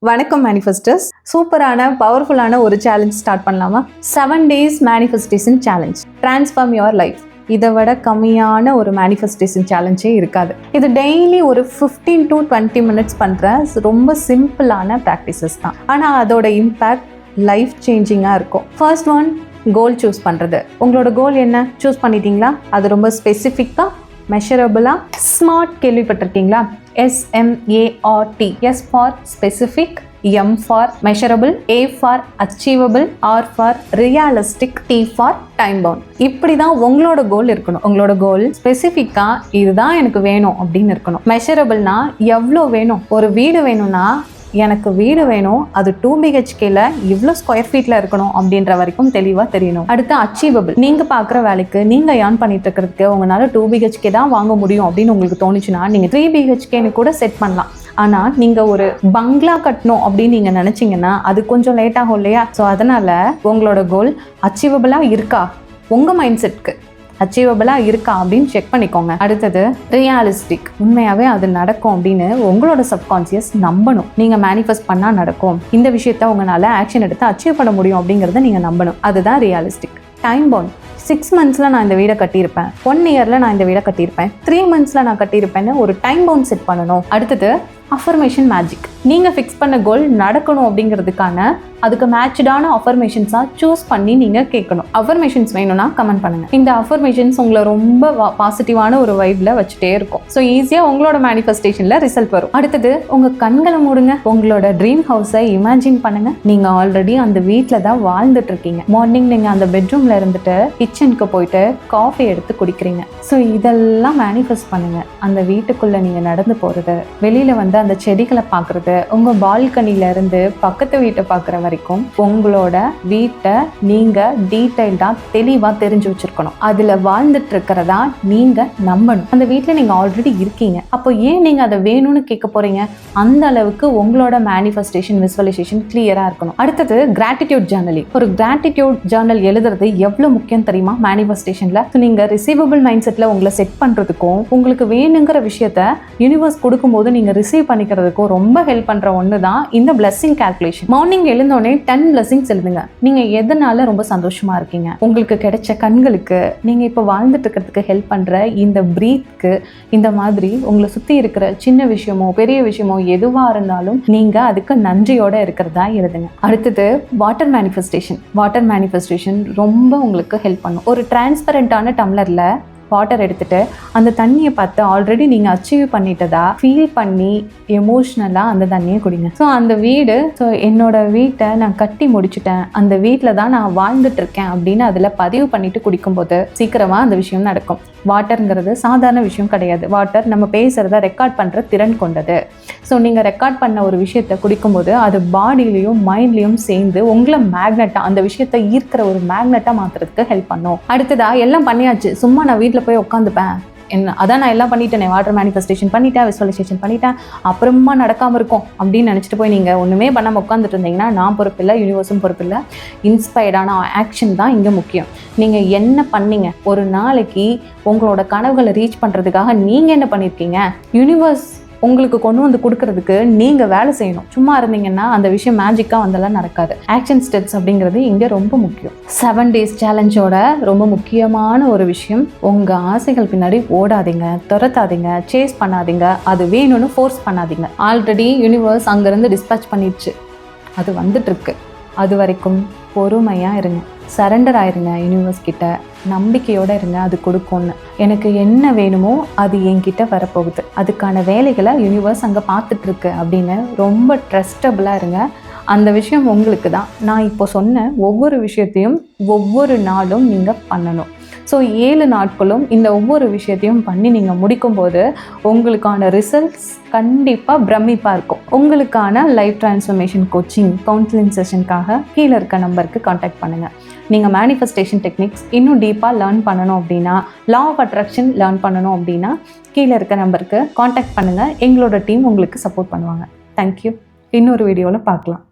வணக்கம் மேனிஃபெஸ்டர்ஸ். சூப்பரான பவர்ஃபுல்லான ஒரு சேலஞ்ச் ஸ்டார்ட் பண்ணலாமா? 7 days manifestation challenge, transform your life. இதை விட கம்மியான ஒரு மேனிஃபெஸ்டேஷன் சேலஞ்சே இருக்காது. இது டெய்லி ஒரு 15 to 20 minutes பண்ணுற ரொம்ப சிம்பிளான ப்ராக்டிசஸ் தான். ஆனால் அதோட இம்பேக்ட் லைஃப் சேஞ்சிங்காக இருக்கும். ஃபர்ஸ்ட் ஒன், கோல் சூஸ் பண்ணுறது. உங்களோட கோல் என்ன சூஸ் பண்ணிட்டீங்களா? அது ரொம்ப ஸ்பெசிஃபிக்காக, மெஷரபிளாக, ஸ்மார்ட் கேள்விப்பட்டிருக்கீங்களா? SMART. S for specific, M for measurable, A for achievable, R for realistic, T for time bound. இப்படி தான் உங்களோட கோல் இருக்கணும். உங்களோட கோல் ஸ்பெசிஃபிக்காக இதுதான் எனக்கு வேணும் அப்படின்னு இருக்கணும். மெஷரபிள்னா எவ்வளோ வேணும்? ஒரு வீடு வேணும்னா எனக்கு வீடு வேணும், அது 2 BHKல இவ்வளோ ஸ்கொயர் ஃபீட்டில் இருக்கணும் அப்படின்ற வரைக்கும் தெளிவாக தெரியணும். அடுத்து அச்சீவபிள். நீங்கள் பார்க்குற வேலைக்கு நீங்கள் ஏர்ன் பண்ணிட்டு இருக்கிறதுக்கு உங்களால் 2 BHK தான் வாங்க முடியும் அப்படின்னு உங்களுக்கு தோணுச்சுன்னா நீங்கள் 3 BHKன்னு கூட செட் பண்ணலாம். ஆனால் நீங்கள் ஒரு பங்களா கட்டணும் அப்படின்னு நீங்கள் நினச்சிங்கன்னா அது கொஞ்சம் லேட் ஆகும் இல்லையா? ஸோ அதனால் உங்களோட கோல் அச்சீவபிளாக இருக்கா, உங்கள் மைண்ட் செட்க்கு அச்சீவபிளாக இருக்கா அப்படின்னு செக் பண்ணிக்கோங்க. அடுத்தது ரியாலிஸ்டிக். உண்மையாகவே அது நடக்கும் அப்படின்னு உங்களோட சப்கான்சியஸ் நம்பணும். நீங்கள் மேனிஃபெஸ்ட் பண்ணால் நடக்கும், இந்த விஷயத்த உங்களால் ஆக்ஷன் எடுத்து அச்சீவ் பண்ண முடியும் அப்படிங்கிறத நீங்கள் நம்பணும். அதுதான் ரியாலிஸ்டிக். Time bound. 6 monthsல நான் இந்த வீடை கட்டியிருப்பேன், 1 yearல நான் இந்த வீடை கட்டியிருப்பேன், 3 monthsல நான் கட்டியிருப்பேன்னு ஒரு டைம் பவுண்ட் செட் பண்ணணும். அடுத்தது அஃபர்மேஷன் மேஜிக். நீங்கள் ஃபிக்ஸ் பண்ண கோல் நடக்கணும் அப்படிங்கிறதுக்கான அதுக்கு மேட்ச்டான அஃபர்மேஷன்ஸாக சூஸ் பண்ணி நீங்கள் கேட்கணும். அஃபர்மேஷன்ஸ் வேணும்னா கமெண்ட் பண்ணுங்கள். இந்த அஃபர்மேஷன்ஸ் உங்களை ரொம்ப பாசிட்டிவான ஒரு வைப்ல வச்சுட்டே இருக்கும். ஸோ ஈஸியாக உங்களோட மேனிஃபெஸ்டேஷனில் ரிசல்ட் வரும். அடுத்தது உங்கள் கண்களை மூடுங்க, உங்களோட ட்ரீம் ஹவுஸை இமேஜின் பண்ணுங்க. நீங்கள் ஆல்ரெடி அந்த வீட்டில் தான் வாழ்ந்துட்டு இருக்கீங்க. மார்னிங் நீங்கள் அந்த பெட்ரூமில் இருந்துட்டு கிச்சனுக்கு போயிட்டு காஃபி எடுத்து குடிக்கிறீங்க. ஸோ இதெல்லாம் மேனிஃபெஸ்ட் பண்ணுங்க. அந்த வீட்டுக்குள்ளே நீங்கள் நடந்து போகிறது, வெளியில் வந்து அந்த செடிகளை பார்க்குறது, உங்கள் பால்கனில இருந்து பக்கத்து வீட்டை பார்க்குற வரைக்கும் உங்களோட வீட்டை நீங்கள் டீட்டெயில்டாக தெளிவாக தெரிஞ்சு வச்சுருக்கணும். அதில் வாழ்ந்துட்டு இருக்கிறதா நீங்கள் நம்பணும். அந்த வீட்டில் நீங்கள் ஆல்ரெடி இருக்கீங்க. அப்போ ஏன் நீங்கள் அதை வேணும்னு கேட்க போகிறீங்க? அந்த அளவுக்கு உங்களோட மேனிஃபெஸ்டேஷன் விசுவலைசேஷன் கிளியராக இருக்கணும். அடுத்தது கிராட்டிடியூட் ஜர்னலிங். ஒரு கிராட்டிடியூட் ஜர்னல் எழுதுறது எவ்வளோ முக்கியம் தெரியுமா மேனிஃபெஸ்டேஷனில்? நீங்கள் ரிசீவபிள் மைண்ட் செட்டில் உங்களை செட் பண்ணுறதுக்கும் உங்களுக்கு வேணுங்கிற விஷயத்த யூனிவர்ஸ் கொடுக்கும்போது நீங்கள் ரிசீவ் பண்ணிக்கிறதுக்கும் ரொம்ப ஹெல்ப் பண்ணுற ஒன்று தான் இந்த பிளஸிங் கால்குலேஷன். மார்னிங் எழுந்தோடனே 10 blessings எழுதுங்க. நீங்கள் எதனால ரொம்ப சந்தோஷமா இருக்கீங்க, உங்களுக்கு கிடைச்ச கண்களுக்கு, நீங்கள் இப்போ வாழ்ந்துட்டு இருக்கிறதுக்கு ஹெல்ப் பண்ணுற இந்த பிரீத்க்கு, இந்த மாதிரி உங்களை சுற்றி இருக்கிற சின்ன விஷயமோ பெரிய விஷயமோ எதுவாக இருந்தாலும் நீங்கள் அதுக்கு நன்றியோட இருக்கிறதா எழுதுங்க. அடுத்தது வாட்டர் மேனிஃபெஸ்டேஷன். வாட்டர் மேனிஃபெஸ்டேஷன் ரொம்ப உங்களுக்கு ஹெல்ப் பண்ணும். ஒரு டிரான்ஸ்பரண்டான டம்ளரில் வாட்டர் எடுத்துட்டு அந்த தண்ணியை பார்த்து ஆல்ரெடி நீங்கள் அச்சீவ் பண்ணிட்டதா ஃபீல் பண்ணி எமோஷ்னலாக அந்த தண்ணியை குடிங்க. ஸோ அந்த வீடு, ஸோ என்னோட வீட்டை நான் கட்டி முடிச்சுட்டேன், அந்த வீட்டில் தான் நான் வாழ்ந்துட்டு இருக்கேன் அப்படின்னு அதில் பதிவு பண்ணிட்டு குடிக்கும்போது சீக்கிரமாக அந்த விஷயம் நடக்கும். வாட்டருங்கிறது சாதாரண விஷயம் கிடையாது. வாட்டர் நம்ம பேசுகிறத ரெக்கார்ட் பண்ணுற திறன் கொண்டது. ஸோ நீங்கள் ரெக்கார்ட் பண்ண ஒரு விஷயத்தை குடிக்கும்போது அது பாடியிலையும் மைண்ட்லேயும் சேர்ந்து உங்களை மேக்னெட்டாக, அந்த விஷயத்தை ஈர்க்கிற ஒரு மேக்னெட்டாக மாற்றுறதுக்கு ஹெல்ப் பண்ணும். அடுத்ததாக எல்லாம் பண்ணியாச்சு, சும்மா நான் வீட்டில் போய் உட்காந்துப்பேன், அதான் நான் எல்லாம் பண்ணிட்டேனே, வாட்டர் மேனிஃபெஸ்டேஷன் பண்ணிட்டேன், விசுவலைசேஷன் பண்ணிட்டேன், அப்புறமா நடக்காமல் இருக்கும் அப்படின்னு நினச்சிட்டு போய் நீங்கள் ஒன்றுமே பண்ணாமல் உட்காந்துட்டு இருந்தீங்கன்னா நான் பொறுப்பில்லை, யூனிவர்ஸும் பொறுப்பில்லை. இன்ஸ்பயர்டான ஆக்ஷன் தான் இங்கே முக்கியம். நீங்கள் என்ன பண்ணீங்க, ஒரு நாளைக்கு உங்களோட கனவுகளை ரீச் பண்ணுறதுக்காக நீங்கள் என்ன பண்ணியிருக்கீங்க, யூனிவர்ஸ் உங்களுக்கு கொண்டு வந்து கொடுக்கறதுக்கு நீங்கள் வேலை செய்யணும். சும்மா இருந்தீங்கன்னா அந்த விஷயம் மேஜிக்காக வந்தெல்லாம் நடக்காது. ஆக்ஷன் ஸ்டெப்ஸ் அப்படிங்கிறது இங்கே ரொம்ப முக்கியம். 7 days சேலஞ்சோட ரொம்ப முக்கியமான ஒரு விஷயம், உங்கள் ஆசைகள் பின்னாடி ஓடாதீங்க, துரத்தாதீங்க, சேஸ் பண்ணாதீங்க, அது வேணும்னு ஃபோர்ஸ் பண்ணாதீங்க. ஆல்ரெடி யூனிவர்ஸ் அங்கேருந்து டிஸ்பேச் பண்ணிடுச்சு, அது வந்துட்டுருக்கு. அது வரைக்கும் பொறுமையாக இருங்க, சரண்டர் ஆயிருங்க யூனிவர்ஸ் கிட்ட, நம்பிக்கையோடு இருங்க, அது கொடுக்கும்னு. எனக்கு என்ன வேணுமோ அது என்கிட்ட வரப்போகுது, அதுக்கான வேலைகளை யூனிவர்ஸ் அங்கே பார்த்துட்ருக்கு அப்படின்னு ரொம்ப ட்ரஸ்டபுளாக இருங்க. அந்த விஷயம் உங்களுக்கு தான். நான் இப்போ சொன்ன ஒவ்வொரு விஷயத்தையும் ஒவ்வொரு நாளும் நீங்கள் பண்ணணும். ஸோ 7 நாட்களும் இந்த ஒவ்வொரு விஷயத்தையும் பண்ணி நீங்கள் முடிக்கும்போது உங்களுக்கான ரிசல்ட்ஸ் கண்டிப்பாக பிரமிப்பாக இருக்கும். உங்களுக்கான லைஃப் டிரான்ஸ்ஃபர்மேஷன் கோச்சிங் கவுன்சிலிங் செஷனுக்காக கீழே இருக்க நம்பருக்கு காண்டாக்ட் பண்ணுங்கள். நீங்கள் மேனிஃபெஸ்டேஷன் டெக்னிக்ஸ் இன்னும் டீப்பாக லேர்ன் பண்ணணும் அப்படின்னா, லா ஆஃப் அட்ராக்ஷன் லேர்ன் பண்ணணும் அப்படின்னா கீழே இருக்க நம்பருக்கு காண்டாக்ட் பண்ணுங்கள். எங்களோட டீம் உங்களுக்கு சப்போர்ட் பண்ணுவாங்க. தேங்க்யூ. இன்னொரு வீடியோவில் பார்க்கலாம்.